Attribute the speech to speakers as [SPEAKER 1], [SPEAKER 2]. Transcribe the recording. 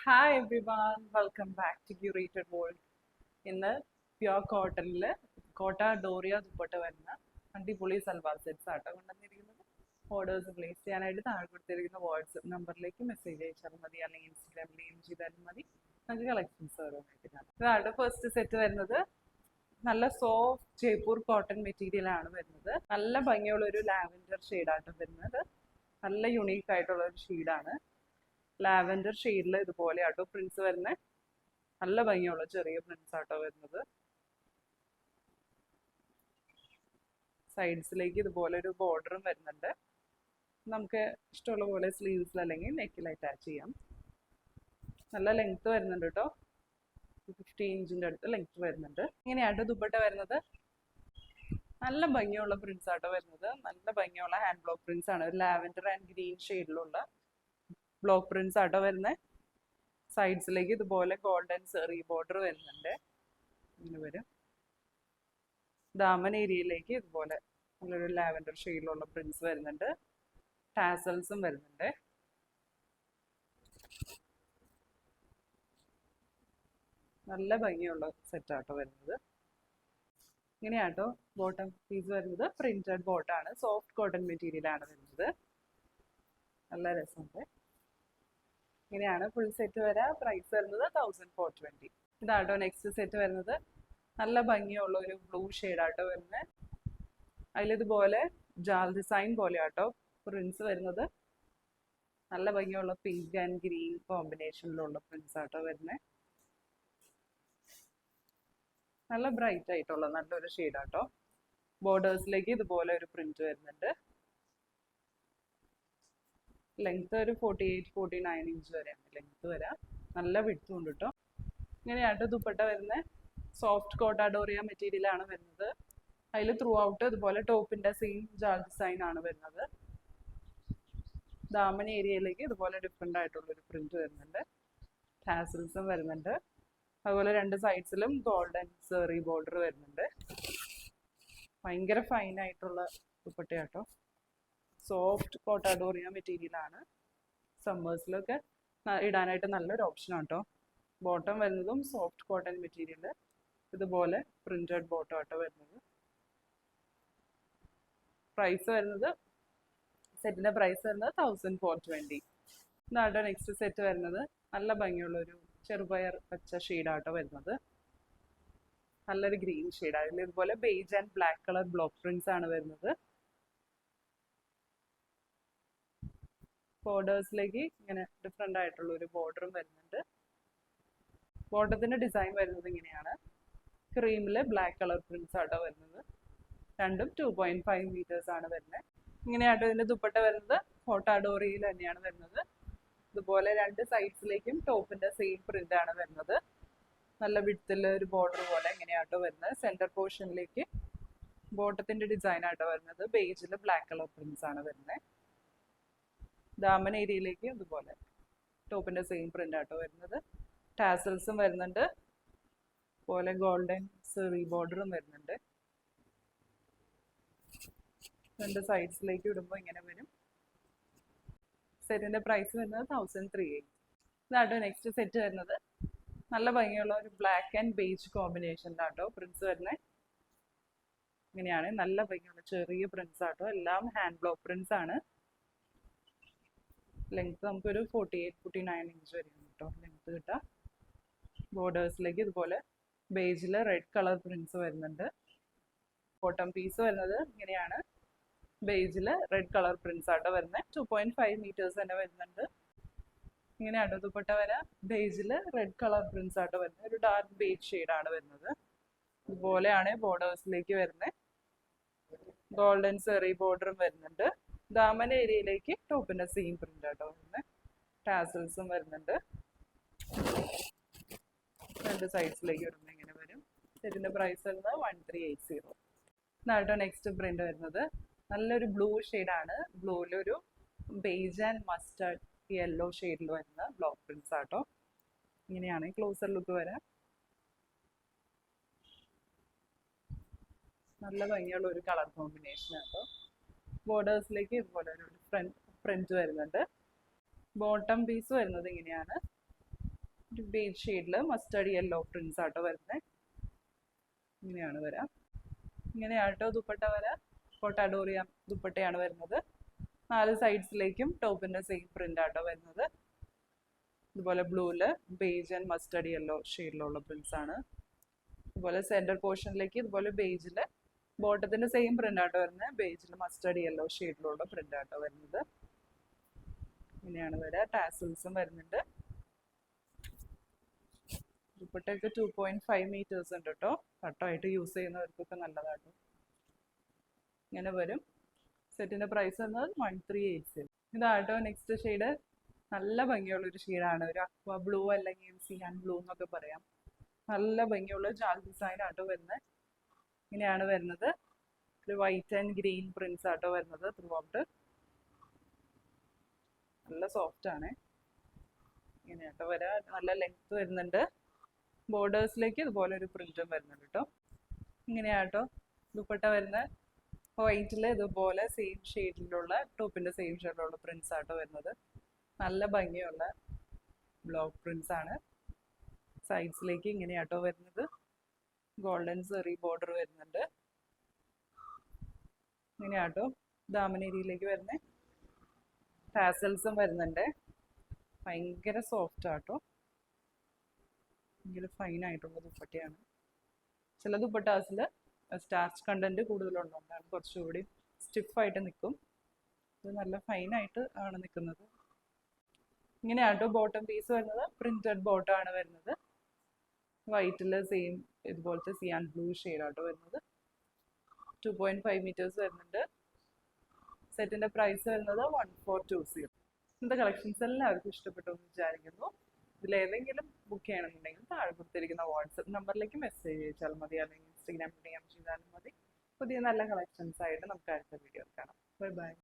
[SPEAKER 1] Hi everyone welcome back to curated world. ഇന്ന് pure കോട്ടണിൽ Kota Doria dupatta വരുന്ന അടിപൊളി സൽവാർ സെറ്റ്സ് ആട്ടോ കൊണ്ടുവന്നിരിക്കുന്നത്. ഓർഡേഴ്സ് പ്ലേസ് ചെയ്യാനായിട്ട് താഴെ കൊടുത്തിരിക്കുന്ന വാട്സപ്പ് നമ്പറിലേക്ക് മെസ്സേജ് അയച്ചാൽ മതി, അല്ലെങ്കിൽ ഇൻസ്റ്റാഗ്രാമിൽ എം ചെയ്താലും മതി. നമുക്ക് കളക്ഷൻസ് ഓരോന്നായിട്ട് കാണാം. ഇതാണ് ഫസ്റ്റ് സെറ്റ് വരുന്നത്. നല്ല സോഫ്റ്റ് ജയ്പൂർ കോട്ടൺ മെറ്റീരിയൽ ആണ് വരുന്നത്. നല്ല ഭംഗിയുള്ള ഒരു ലാവൻഡർ ഷെയ്ഡാട്ടോ വരുന്നത്. നല്ല യുണീക്ക് ആയിട്ടുള്ള ഒരു ഷെയ്ഡാണ്. ലാവൻഡർ ഷെയ്ഡിൽ ഇതുപോലെ ആട്ടോ പ്രിന്റ്സ് വരുന്നത്. നല്ല ഭംഗിയുള്ള ചെറിയ പ്രിന്റ്സ് ആട്ടോ വരുന്നത്. സൈഡ്സിലേക്ക് ഇതുപോലെ ഒരു ബോർഡറും വരുന്നുണ്ട്. നമുക്ക് ഇഷ്ടമുള്ള പോലെ സ്ലീവ്സിൽ അല്ലെങ്കിൽ നെക്കിൽ അറ്റാച്ച് ചെയ്യാം. നല്ല ലെങ്ത് വരുന്നുണ്ട് കേട്ടോ. 50 ഇഞ്ചിൻ്റെ അടുത്ത് ലെങ്ത് വരുന്നുണ്ട്. ഇങ്ങനെയാട്ടോ ദുപ്പട്ട വരുന്നത്. നല്ല ഭംഗിയുള്ള പ്രിന്റ്സ് ആട്ടോ വരുന്നത്. നല്ല ഭംഗിയുള്ള ഹാൻഡ് ബ്ലോക്ക് പ്രിന്റ്സ് ആണ്. ലാവൻഡർ ആൻഡ് ഗ്രീൻ ഷെയ്ഡിലുള്ള ബ്ലോക്ക് പ്രിന്റ്സ് ആട്ടോ വരുന്നത്. സൈഡ്സിലേക്ക് ഇതുപോലെ ഗോൾഡൻ സെറി ബോർഡർ വരുന്നുണ്ട്. ഇങ്ങനെ വരും. ദാമൻ ഏരിയയിലേക്ക് ഇതുപോലെ നല്ലൊരു ലാവൻഡർ ഷെയ്ഡിലുള്ള പ്രിന്റ്സ് വരുന്നുണ്ട്. ടാസൽസും വരുന്നുണ്ട്. നല്ല ഭംഗിയുള്ള സെറ്റാട്ടോ വരുന്നത്. ഇങ്ങനെയാട്ടോ ബോട്ടം പീസ് വരുന്നത്. പ്രിന്റഡ് ബോട്ടാണ്. സോഫ്റ്റ് കോട്ടൺ മെറ്റീരിയൽ ആണ് വരുന്നത്. നല്ല രസമുണ്ട്. ഇങ്ങനെയാണ് ഫുൾ സെറ്റ് വരാം. പ്രൈസ് വരുന്നത് 1420. ഇതാട്ടോ നെക്സ്റ്റ് സെറ്റ് വരുന്നത്. നല്ല ഭംഗിയുള്ള ഒരു ബ്ലൂ ഷെയ്ഡാട്ടോ വരുന്നത്. അതിലിതുപോലെ ജാൽ ഡിസൈൻ പോലെ ആട്ടോ പ്രിന്റ്സ് വരുന്നത്. നല്ല ഭംഗിയുള്ള പിങ്ക് ആൻഡ് ഗ്രീൻ കോമ്പിനേഷനിലുള്ള പ്രിന്റ്സ് ആട്ടോ വരുന്നത്. നല്ല ബ്രൈറ്റ് ആയിട്ടുള്ള നല്ലൊരു ഷെയ്ഡാട്ടോ. ബോർഡേഴ്സിലേക്ക് ഇതുപോലെ ഒരു പ്രിന്റ് വരുന്നുണ്ട്. ലെങ്ത് ഒരു 48-49 ഇഞ്ച് വരെയാണ് ലെങ്ത് വരാം. നല്ല വിഡ്ത്തും ഉണ്ട് കേട്ടോ. ഇങ്ങനെയാട്ടോ ദുപ്പട്ട വരുന്നത്. സോഫ്റ്റ് കോട്ട ഡോറിയ മെറ്റീരിയൽ ആണ് വരുന്നത്. അതിൽ ത്രൂ ഔട്ട് ഇതുപോലെ ടോപ്പിന്റെ സെയിം ജാൽ ഡിസൈൻ ആണ് വരുന്നത്. ദാമൻ ഏരിയയിലേക്ക് ഇതുപോലെ ഡിഫറെൻ്റ് ആയിട്ടുള്ളൊരു പ്രിന്റ് വരുന്നുണ്ട്. ടാസൽസും വരുന്നുണ്ട്. അതുപോലെ രണ്ട് സൈഡ്സിലും ഗോൾഡൻ സെറി ബോർഡർ വരുന്നുണ്ട്. ഭയങ്കര ഫൈൻ ആയിട്ടുള്ള ദുപ്പട്ടയാട്ടോ. സോഫ്റ്റ് കോട്ട ഡോറിയ മെറ്റീരിയൽ ആണ്. സമ്മേഴ്സിലൊക്കെ ഇടാനായിട്ട് നല്ലൊരു ഓപ്ഷൻ ആട്ടോ. ബോട്ടം വരുന്നതും സോഫ്റ്റ് കോട്ടൺ മെറ്റീരിയൽ, ഇതുപോലെ പ്രിന്റഡ് ബോട്ടം ആട്ടോ വരുന്നത്. പ്രൈസ് വരുന്നത് സെറ്റിന്റെ പ്രൈസ് വരുന്നത് 1420. ഇതാട്ടോ നെക്സ്റ്റ് സെറ്റ് വരുന്നത്. നല്ല ഭംഗിയുള്ള ഒരു ചെറുപയർ പച്ച ഷെയ്ഡാട്ടോ വരുന്നത്. നല്ലൊരു ഗ്രീൻ ഷെയ്ഡ്. അതിൽ ഇതുപോലെ beige and black colour block prints ആണ് വരുന്നത്. ബോർഡേഴ്സിലേക്ക് ഇങ്ങനെ ഡിഫറെൻ്റ് ആയിട്ടുള്ള ഒരു ബോർഡറും വരുന്നുണ്ട്. ബോട്ടത്തിന്റെ ഡിസൈൻ വരുന്നത് ഇങ്ങനെയാണ്. ക്രീമില് ബ്ലാക്ക് കളർ പ്രിന്റ്സ് ആട്ടോ വരുന്നത്. രണ്ടും 2.5 മീറ്റേഴ്സ് ആണ് വരുന്നത്. ഇങ്ങനെയാട്ടോ ഇതിന്റെ ദുപ്പട്ട വരുന്നത്. കോട്ട ഡോറിയയിൽ തന്നെയാണ് വരുന്നത്. ഇതുപോലെ രണ്ട് സൈഡ്സിലേക്കും ടോപ്പിന്റെ സെയിം പ്രിന്റ് ആണ് വരുന്നത്. നല്ല വിഡ്ത്തിൽ ഒരു ബോർഡർ പോലെ ഇങ്ങനെയാട്ടോ വരുന്നത്. സെന്റർ പോർഷനിലേക്ക് ബോട്ടത്തിന്റെ ഡിസൈൻ ആട്ടോ വരുന്നത്. ബേജില് ബ്ലാക്ക് കളർ പ്രിന്റ്സ് ആണ് വരുന്നത്. ദാമൻ ഏരിയയിലേക്ക് ഇതുപോലെ ടോപ്പിന്റെ സെയിം പ്രിന്റ് ആട്ടോ വരുന്നത്. ടാസൽസും വരുന്നുണ്ട്. പോലെ ഗോൾഡൻ സെറി ബോർഡറും വരുന്നുണ്ട്. രണ്ട് സൈഡ്സിലേക്ക് ഇടുമ്പോൾ ഇങ്ങനെ വരും. സെറ്റിന്റെ പ്രൈസ് വരുന്നത് 1380. ഇതാട്ടോ നെക്സ്റ്റ് സെറ്റ് വരുന്നത്. നല്ല ഭംഗിയുള്ള ഒരു ബ്ലാക്ക് ആൻഡ് ബേജ് കോമ്പിനേഷനിലാട്ടോ പ്രിന്റ്സ് വരുന്നത്. ഇങ്ങനെയാണ് നല്ല ഭംഗിയുള്ള ചെറിയ പ്രിന്റ്സ് ആട്ടോ. എല്ലാം ഹാൻഡ് ബ്ലോക്ക് പ്രിന്റ്സ് ആണ്. ലെങ്ത് നമുക്കൊരു 48-49 ഇഞ്ച് വരെയാണ് കേട്ടോ ലെങ്ത് കിട്ടുക. ബോർഡേഴ്സിലേക്ക് ഇതുപോലെ ബേജില് റെഡ് കളർ പ്രിന്റ്സ് വരുന്നുണ്ട്. ബോട്ടം പീസ് വരുന്നത് ഇങ്ങനെയാണ്. ബേജില് റെഡ് കളർ പ്രിന്റ്സ് ആട്ടോ വരുന്നത്. 2.5 മീറ്റേഴ്സ് തന്നെ വരുന്നുണ്ട്. ഇങ്ങനെയാട്ടോ ദുപ്പട്ട വരാം. ബേജില് റെഡ് കളർ പ്രിന്റ്സ് ആട്ടോ വരുന്നത്. ഒരു ഡാർക്ക് ബേജ് ഷെയ്ഡാണ് വരുന്നത്. ഇതുപോലെയാണ് ബോർഡേഴ്സിലേക്ക് വരുന്നത്. ഗോൾഡൻ സെറി ബോർഡറും വരുന്നുണ്ട്. ദാമൻ ഏരിയയിലേക്ക് ടോപ്പിന്റെ സെയിം പ്രിന്റ് ആട്ടോ വരുന്നത്. ടാസൽസും വരുന്നുണ്ട്. രണ്ട് സൈഡ്സിലേക്ക് ഇടുമ്പോൾ ഇങ്ങനെ വരും. ഇതിന്റെ പ്രൈസ് വരുന്നത് 1380. ഇതാട്ടോ നെക്സ്റ്റ് പ്രിന്റ് വരുന്നത്. നല്ലൊരു ബ്ലൂ ഷെയ്ഡാണ്. ബ്ലൂവിലൊരു ബേജ് ആൻഡ് മസ്റ്റർഡ് യെല്ലോ ഷെയ്ഡിൽ വരുന്ന ബ്ലോക്ക് പ്രിന്റ്സ് ആട്ടോ. ഇങ്ങനെയാണ് ക്ലോസർ ലുക്ക് വരാം. നല്ല ഭംഗിയുള്ള ഒരു കളർ കോമ്പിനേഷൻ ആട്ടോ. ബോർഡേഴ്സിലേക്ക് ഇതുപോലെ ഒരു ഡിഫറെന്റ് പ്രിന്റ് വരുന്നുണ്ട്. ബോട്ടം പീസ് വരുന്നത് ഇങ്ങനെയാണ്. ഒരു ബേജ് ഷെയ്ഡിൽ മസ്റ്റർഡ് യെല്ലോ പ്രിന്റ്സ് ആട്ടോ വരുന്നത്. ഇങ്ങനെയാണ് വരാം. ഇങ്ങനെയാട്ടോ ദുപ്പട്ട വര. കോട്ടാഡോറിയ ദുപ്പട്ടയാണ് വരുന്നത്. 4 സൈഡ്സിലേക്കും ടോപ്പിന്റെ സെയിം പ്രിന്റ് ആട്ടോ വരുന്നത്. ഇതുപോലെ ബ്ലൂവില് ബേജ് ആൻഡ് മസ്റ്റർഡ് യെല്ലോ ഷെയ്ഡിലുള്ള പ്രിന്റ്സ് ആണ്. ഇതുപോലെ സെന്റർ പോർഷനിലേക്ക് ഇതുപോലെ ബേജില് ബോട്ടത്തിന്റെ സെയിം പ്രിന്റ് ആട്ടോ വരുന്നത്. ബേജിൽ മസ്റ്റർഡ് യെല്ലോ ഷെയ്ഡിലുള്ള പ്രിന്റ് ആട്ടോ വരുന്നത്. ഇങ്ങനെയാണ് വരിക. ടാസിൽസും വരുന്നുണ്ട്. ദുപ്പട്ടയൊക്കെ 2.5 മീറ്റേഴ്സ് ഉണ്ട് കേട്ടോ. കട്ടമായിട്ട് യൂസ് ചെയ്യുന്നവർക്കൊക്കെ നല്ലതാട്ടോ. ഇങ്ങനെ വരും. സെറ്റിന്റെ പ്രൈസ് വന്നത് 1380. ഇതാട്ടോ നെക്സ്റ്റ് ഷെയ്ഡ്. നല്ല ഭംഗിയുള്ള ഒരു ഷെയ്ഡാണ്. ഒരു അക്വ ബ്ലൂ അല്ലെങ്കിൽ സിയാൻ ബ്ലൂ എന്നൊക്കെ പറയാം. നല്ല ഭംഗിയുള്ള ജാൽ ഡിസൈൻ ആട്ടോ വരുന്നത്. ഇങ്ങനെയാണ് വരുന്നത്. ഒരു വൈറ്റ് ആൻഡ് ഗ്രീൻ പ്രിന്റ്സ് ആട്ടോ വരുന്നത് ത്രൂ ഔട്ട്. നല്ല സോഫ്റ്റ് ആണ്. ഇങ്ങനെയാട്ടോ വരാ. നല്ല ലെങ്ത് വരുന്നുണ്ട്. ബോർഡേഴ്സിലേക്ക് ഇതുപോലെ ഒരു പ്രിന്റും വരുന്നുണ്ട് കേട്ടോ. ഇങ്ങനെയാട്ടോ ദുപ്പട്ട വരുന്നത്. വൈറ്റിൽ ഇതുപോലെ സെയിം ഷെയ്ഡിലുള്ള ടോപ്പിന്റെ സെയിം ഷെയ്ഡിലുള്ള പ്രിന്റ്സ് ആട്ടോ വരുന്നത്. നല്ല ഭംഗിയുള്ള ബ്ലോക്ക് പ്രിന്റ്സ് ആണ്. സൈഡ്സിലേക്ക് ഇങ്ങനെയാട്ടോ വരുന്നത്. ഗോൾഡൻ സെറി ബോർഡർ വരുന്നുണ്ട്. ഇങ്ങനെയാട്ടോ ദാമനേരിയിലേക്ക് വരുന്നത്. ടാസൽസും വരുന്നുണ്ട്. ഭയങ്കര സോഫ്റ്റ് ആട്ടോ. ഭയങ്കര ഫൈൻ ആയിട്ടുള്ള ദുപ്പട്ടയാണ്. ചില ദുപ്പട്ടാസിൽ സ്റ്റാർച്ച് കണ്ടന്റ് കൂടുതലുള്ളതുകൊണ്ടാണ് കുറച്ചുകൂടി സ്റ്റിഫായിട്ട് നിൽക്കും. ഇത് നല്ല ഫൈനായിട്ട് ആണ് നിൽക്കുന്നത്. ഇങ്ങനെയാട്ടോ ബോട്ടം പീസ് വരുന്നത്. പ്രിന്റഡ് ബോട്ടം ആണ് വരുന്നത്. വൈറ്റിൽ സെയിം ഇതുപോലത്തെ സിയാൻ ബ്ലൂ ഷെയ്ഡാട്ടോ വരുന്നത്. 2.5 മീറ്റേഴ്സ് വരുന്നുണ്ട്. സെറ്റിന്റെ പ്രൈസ് വരുന്നത് 1420. ഇന്നത്തെ കളക്ഷൻസ് എല്ലാവർക്കും ഇഷ്ടപ്പെട്ടു എന്ന് വിചാരിക്കുന്നു. ഇതിലേതെങ്കിലും ബുക്ക് ചെയ്യണമെന്നുണ്ടെങ്കിൽ താഴെ കൊടുത്തിരിക്കുന്ന വാട്സപ്പ് നമ്പറിലേക്ക് മെസ്സേജ് അയച്ചാൽ മതി, അല്ലെങ്കിൽ ഇൻസ്റ്റഗ്രാം DM ചെയ്താലും മതി. പുതിയ നല്ല കളക്ഷൻസ് ആയിട്ട് നമുക്ക് അടുത്ത വീഡിയോ കാണാം. Bye bye.